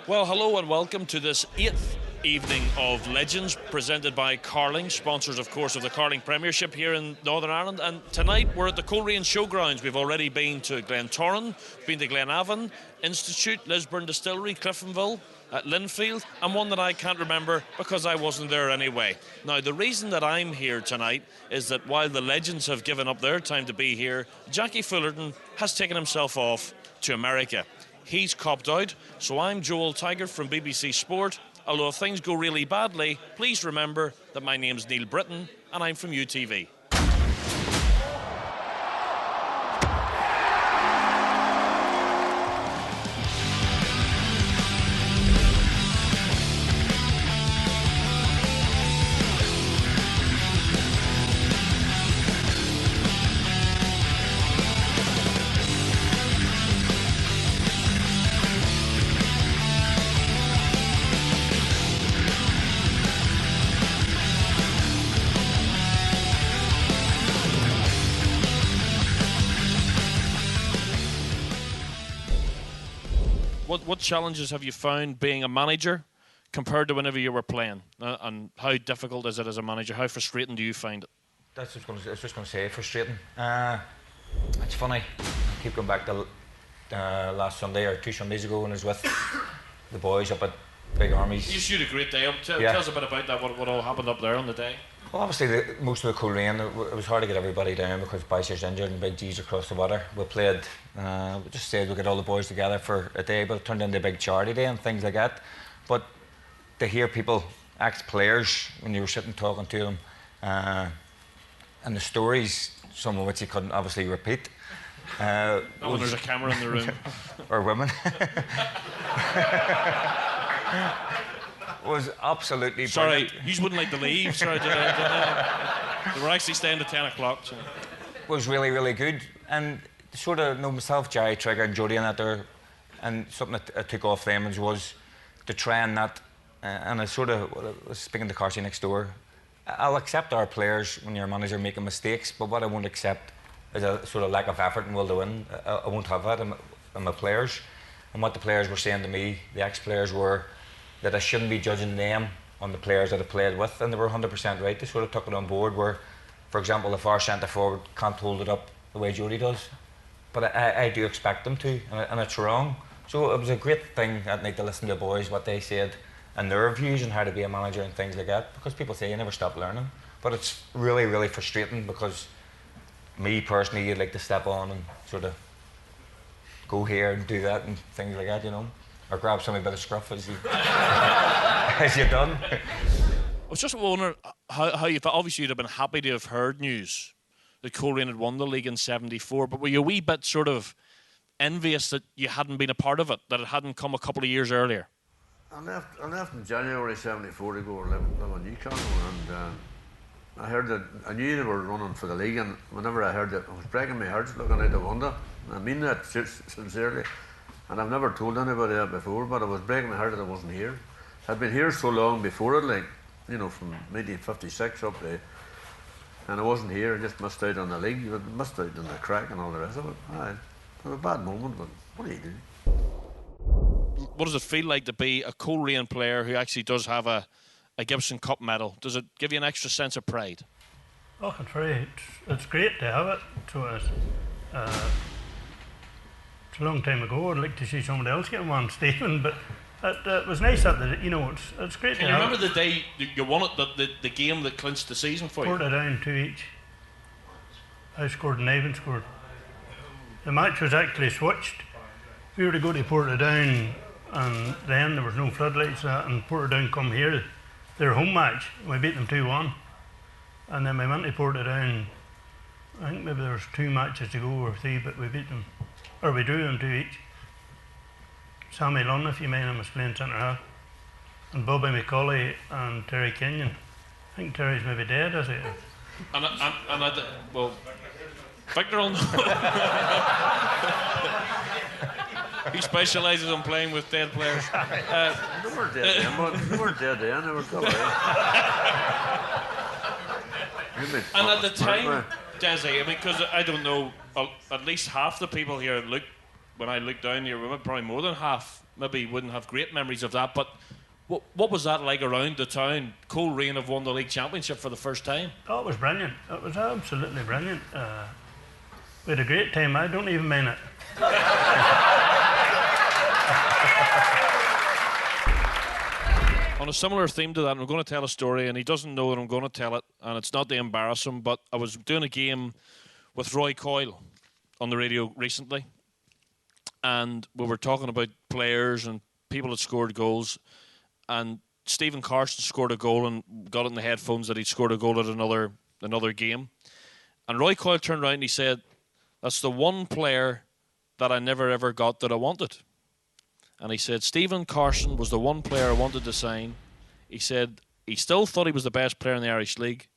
Well, hello and welcome to this 8th evening of Legends presented by Carling, sponsors, of course, of the Carling Premiership here in Northern Ireland. And tonight we're at the Coleraine Showgrounds. We've already been to Glentoran, been to Glenavon, Institute, Lisburn Distillery, Cliftonville, Linfield, and one that I can't remember because I wasn't there anyway. Now, the reason that I'm here tonight is that while the Legends have given up their time to be here, Jackie Fullerton has taken himself off to America. He's copped out, so I'm Joel Tiger from BBC Sport. Although if things go really badly, please remember that my name's Neil Britton and I'm from UTV. What challenges have you found being a manager compared to whenever you were playing? And how difficult is it as a manager? How frustrating do you find it? I was just going to say frustrating. It's funny. I keep going back to last Sunday or 2 Sundays ago when I was with the boys up at Big Armies. You shoot a great day. Tell us a bit about that. What all happened up there on the day? Well, obviously most of the Coleraine, it was hard to get everybody down because Bice's injured and Big G's across the water. We played, we just said we'd get all the boys together for a day, but it turned into a big charity day and things like that. But to hear people, ex-players, when you were sitting talking to them, and the stories, some of which you couldn't obviously repeat. Not when there's a camera in the room. Or women. Was absolutely sorry, brilliant. you wouldn't like to leave. Sorry, they were actually staying to 10 o'clock. So. Was really, really good. And sort of know myself, Jerry, Trigger and Jody and that there, and something that I took off them was to try and that, and I sort of was speaking to Carson next door, I'll accept our players when you're a manager making mistakes, but what I won't accept is a sort of lack of effort and will to win. I won't have that in my players. And what the players were saying to me, the ex-players, were that I shouldn't be judging them on the players that I played with, and they were 100% right. They sort of took it on board where, for example, if our centre forward can't hold it up the way Jody does, but I do expect them to, and it's wrong. So it was a great thing that night to listen to the boys, what they said, and their views on how to be a manager and things like that, because people say you never stop learning. But it's really, really frustrating because me personally, you'd like to step on and sort of go here and do that and things like that, you know. Or grab somebody by the scruff as you done. I was just wondering how you felt. Obviously, you'd have been happy to have heard news that Coleraine had won the league in '74, but were you a wee bit sort of envious that you hadn't been a part of it, that it hadn't come a couple of years earlier? I left in January '74 to go live in Newcastle, and I heard that I knew they were running for the league, and whenever I heard that, it was breaking my heart looking out the window. I mean that sincerely. And I've never told anybody that before, but it was breaking my heart that I wasn't here. I'd been here so long before it, like, you know, from 1956 up there, and I wasn't here. I just missed out on the league, missed out on the crack and all the rest of it. It was a bad moment, but what do you do? What does it feel like to be a Coleraine player who actually does have a Gibson Cup medal? Does it give you an extra sense of pride? Oh, it's great to have it. So it's a long time ago. I'd like to see somebody else get one, Stephen, but it was nice that, you know, it's great to have. Can you remember the day you won it, the game that clinched the season for you? Portadown 2 each. I scored and Ivan scored. The match was actually switched. We were to go to Portadown, and then there was no floodlights and Portadown come here, their home match. We beat them 2-1. And then we went to Portadown. I think maybe there was 2 matches to go or 3, but we beat them. Or we drew them 2 each. Sammy Lunn, if you mind him, was playing centre half. And Bobby McCauley and Terry Kenyon. I think Terry's maybe dead, is he? Well, Victor will know. He specialises in playing with dead players. They weren't dead then, they weren't dead then, they were still alive. And at the time, Dessie, I mean, because I don't know, at least half the people here look, when I look down here, probably more than half, maybe wouldn't have great memories of that, but what was that like around the town? Coleraine have won the league championship for the first time. Oh, it was brilliant. It was absolutely brilliant. We had a great time. I don't even mean it. On a similar theme to that, I'm going to tell a story, and he doesn't know that I'm going to tell it, and it's not to embarrass him, but I was doing a game with Roy Coyle on the radio recently, and we were talking about players and people that scored goals, and Stephen Carson scored a goal and got it in the headphones that he'd scored a goal at another game. And Roy Coyle turned around and he said, "That's the one player that I never ever got that I wanted." And he said, "Stephen Carson was the one player I wanted to sign." He said he still thought he was the best player in the Irish League.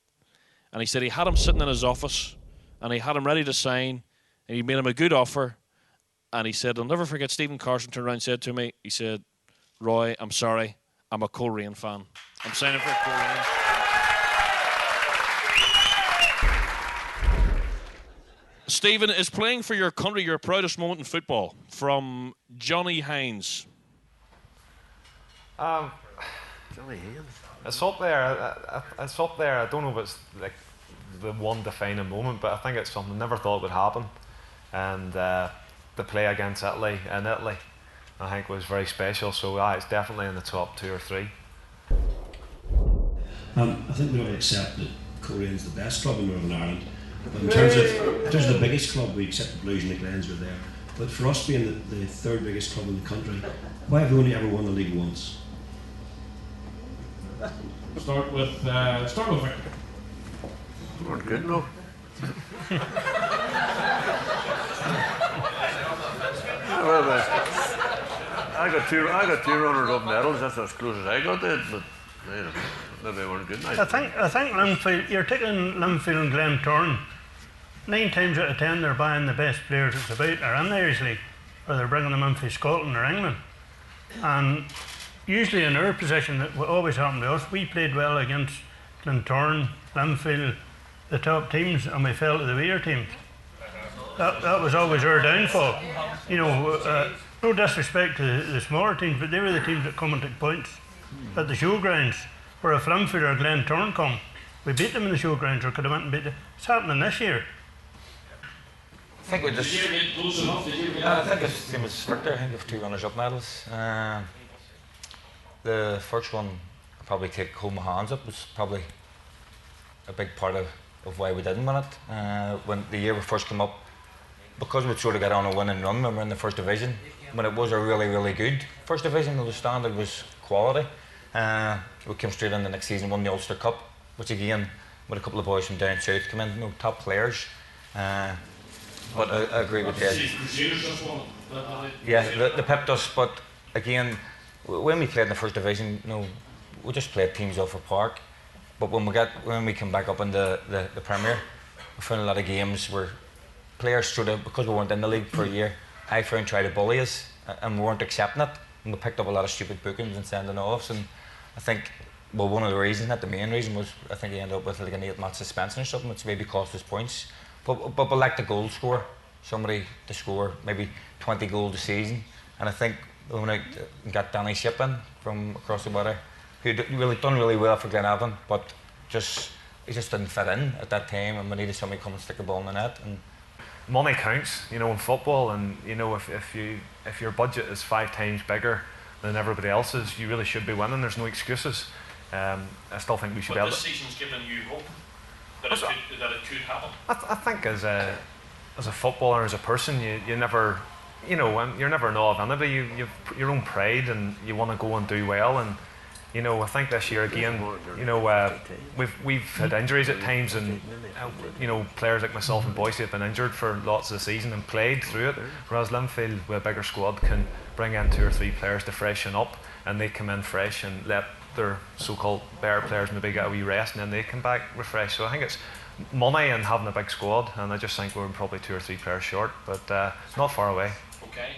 And he said he had him sitting in his office and he had him ready to sign and he made him a good offer. And he said, "I'll never forget Stephen Carson turned around and said to me," he said, "Roy, I'm sorry, I'm a Coleraine fan. I'm signing for Coleraine." Stephen, is playing for your country your proudest moment in football? From Johnny Haynes. Johnny Haynes. It's up there. It's up there. I don't know if it's like the one defining moment, but I think it's something I never thought would happen. And the play against Italy in Italy, I think, was very special. So it's definitely in the top 2 or 3. I think we all accept that Coleraine's the best club in Northern Ireland. But in terms of the biggest club, we accept the Blues and the Glens were there. But for us being the third biggest club in the country, why have we only ever won the league once? Start with Victor. Weren't good enough. Well, I got two runners-up medals. That's as close as I got to it. But maybe they weren't good enough. I think Linfield. You're taking Linfield and Glentoran. 9 times out of 10, they're buying the best players it's about are in the Irish League, or they're bringing them in from Scotland or England. And usually in our position, that what always happened to us, we played well against Glentoran, Linfield, the top teams, and we fell to the weaker teams. That was always our downfall. You know, no disrespect to the smaller teams, but they were the teams that come and took points at the showgrounds. Where if Linfield or Glentoran come, we beat them in the showgrounds, or could have went and beat them. It's happening this year. I think we just. I think it's the same as Victor. I think we have 2 runners-up medals. The first one, I'll probably hold my hands up, was probably a big part of why we didn't win it. When the year we first came up, because we'd sort of got on a winning run when we were in the first division, when it was a really, really good first division, the standard was quality. We came straight in the next season, won the Ulster Cup, which again, with a couple of boys from down south come in, top players. But I agree with Ted. Yeah, they pipped us, but again, when we played in the first division, we just played teams off a park. But when we came back up in the Premier, we found a lot of games where players sort of, because we weren't in the league for a year, I found tried to bully us, and we weren't accepting it. And we picked up a lot of stupid bookings and sending offs, and I think, well, one of the reasons, not the main reason, was I think he ended up with like an 8-match suspension or something, which maybe cost us points. But we lacked a goal scorer, somebody to score maybe 20 goals a season. And I think we went out and got Danny Shippen from across the water, who done really well for Glenavon, but he just didn't fit in at that time, and we needed somebody to come and stick the ball in the net. And money counts, in football, and if your budget is 5 times bigger than everybody else's, you really should be winning. There's no excuses. I still think we should be able to. But this season's given you hope that it could happen. I think as a footballer, as a person, you never, you're never in awe of anybody. You've your own pride, and you want to go and do well. And I think this year again, we've had injuries at times, and players like myself and Boise have been injured for lots of the season and played through it. Whereas Linfield, with a bigger squad, can bring in 2 or 3 players to freshen up, and they come in fresh and let their so-called better players maybe get a wee rest, and then they come back refreshed. So I think it's money and having a big squad, and I just think we're probably 2 or 3 players short, but not far away. Okay.